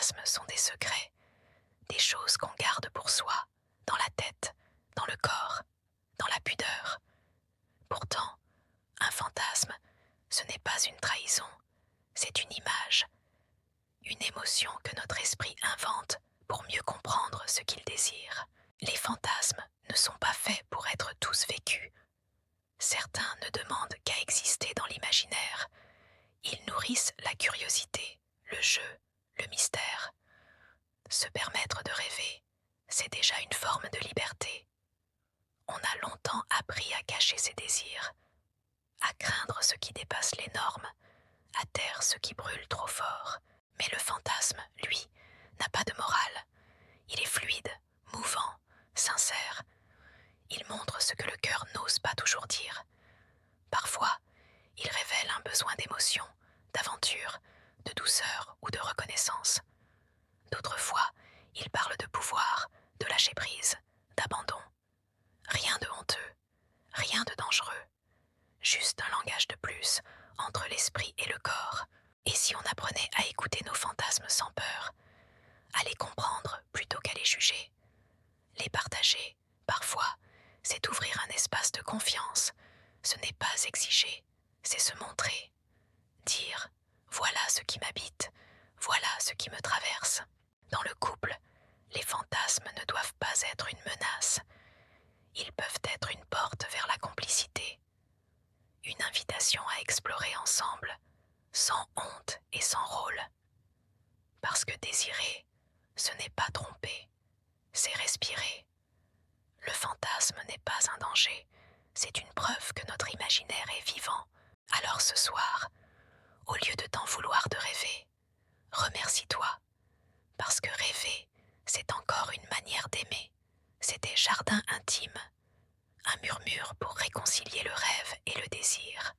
fantasmes sont des secrets, des choses qu'on garde pour soi, dans la tête, dans le corps, dans la pudeur. Pourtant, un fantasme, ce n'est pas une trahison, c'est une image, une émotion que notre esprit invente pour mieux comprendre ce qu'il désire. Les fantasmes ne sont pas faits pour être tous vécus. Certains ne demandent qu'à exister dans l'imaginaire. Ils nourrissent la curiosité, le jeu, le mystère. Se permettre de rêver, c'est déjà une forme de liberté. On a longtemps appris à cacher ses désirs, à craindre ce qui dépasse les normes, à taire ce qui brûle trop fort. Mais le fantasme, lui, n'a pas de morale. Il est fluide, mouvant, sincère. Il montre ce que le cœur n'ose pas toujours dire. Parfois, il révèle un besoin d'émotion, d'aventure, de douceur ou de reconnaissance. D'autres fois, il parle de pouvoir, de lâcher prise, d'abandon. Rien de honteux, rien de dangereux. Juste un langage de plus entre l'esprit et le corps. Et si on apprenait à écouter nos fantasmes sans peur, à les comprendre plutôt qu'à les juger, les partager, parfois, c'est ouvrir un espace de confiance. Ce n'est pas exiger, c'est se montrer. Dire « voilà ce qui m'habite, voilà ce qui me traverse ». Dans le couple, les fantasmes ne doivent pas être une menace. Ils peuvent être une porte vers la complicité, une invitation à explorer ensemble, sans honte et sans rôle. Parce que désirer, ce n'est pas tromper, c'est respirer. Le fantasme n'est pas un danger, c'est une preuve que notre imaginaire est vivant. Alors ce soir, au lieu de t'en vouloir de rêver, remercie-toi, parce que rêver, c'est encore une manière d'aimer. C'est des jardins intimes, un murmure pour réconcilier le rêve et le désir.